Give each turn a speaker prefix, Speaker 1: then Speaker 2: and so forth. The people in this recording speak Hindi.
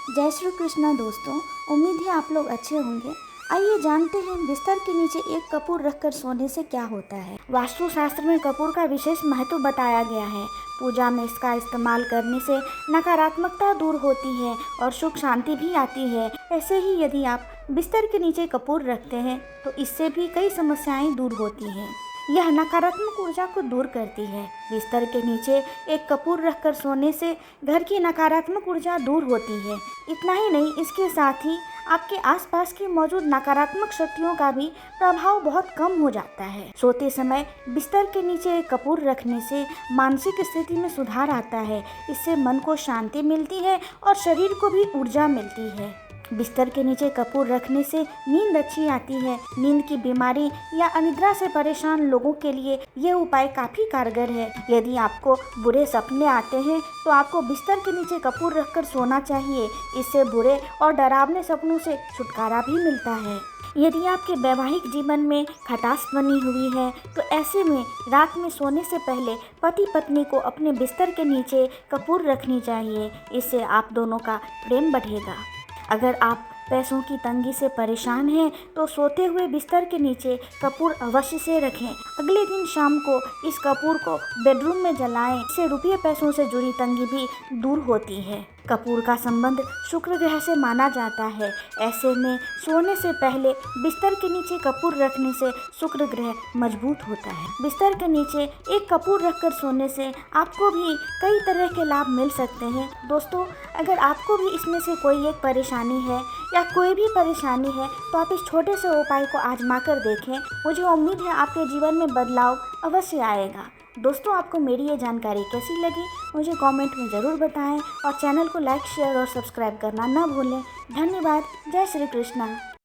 Speaker 1: जय श्री कृष्णा दोस्तों। उम्मीद है आप लोग अच्छे होंगे। आइए जानते हैं बिस्तर के नीचे एक कपूर रखकर सोने से क्या होता है। वास्तु शास्त्र में कपूर का विशेष महत्व बताया गया है। पूजा में इसका इस्तेमाल करने से नकारात्मकता दूर होती है और सुख शांति भी आती है। ऐसे ही यदि आप बिस्तर के नीचे कपूर रखते हैं तो इससे भी कई समस्याएं दूर होती हैं। यह नकारात्मक ऊर्जा को दूर करती है। बिस्तर के नीचे एक कपूर रखकर सोने से घर की नकारात्मक ऊर्जा दूर होती है। इतना ही नहीं, इसके साथ ही आपके आसपास की मौजूद नकारात्मक शक्तियों का भी प्रभाव बहुत कम हो जाता है। सोते समय बिस्तर के नीचे एक कपूर रखने से मानसिक स्थिति में सुधार आता है। इससे मन को शांति मिलती है और शरीर को भी ऊर्जा मिलती है। बिस्तर के नीचे कपूर रखने से नींद अच्छी आती है। नींद की बीमारी या अनिद्रा से परेशान लोगों के लिए यह उपाय काफ़ी कारगर है। यदि आपको बुरे सपने आते हैं तो आपको बिस्तर के नीचे कपूर रखकर सोना चाहिए। इससे बुरे और डरावने सपनों से छुटकारा भी मिलता है। यदि आपके वैवाहिक जीवन में खटास बनी हुई है तो ऐसे में रात में सोने से पहले पति पत्नी को अपने बिस्तर के नीचे कपूर रखनी चाहिए। इससे आप दोनों का प्रेम बढ़ेगा। अगर आप पैसों की तंगी से परेशान हैं तो सोते हुए बिस्तर के नीचे कपूर अवश्य से रखें। अगले दिन शाम को इस कपूर को बेडरूम में जलाएं। इससे रुपये पैसों से जुड़ी तंगी भी दूर होती है। कपूर का संबंध शुक्र ग्रह से माना जाता है। ऐसे में सोने से पहले बिस्तर के नीचे कपूर रखने से शुक्र ग्रह मजबूत होता है। बिस्तर के नीचे एक कपूर रखकर सोने से आपको भी कई तरह के लाभ मिल सकते हैं। दोस्तों, अगर आपको भी इसमें से कोई एक परेशानी है या कोई भी परेशानी है तो आप इस छोटे से उपाय को आजमा कर देखें। मुझे उम्मीद है आपके जीवन में बदलाव अवश्य आएगा। दोस्तों, आपको मेरी ये जानकारी कैसी लगी मुझे कमेंट में ज़रूर बताएं और चैनल को लाइक, शेयर और सब्सक्राइब करना ना भूलें। धन्यवाद। जय श्री कृष्णा।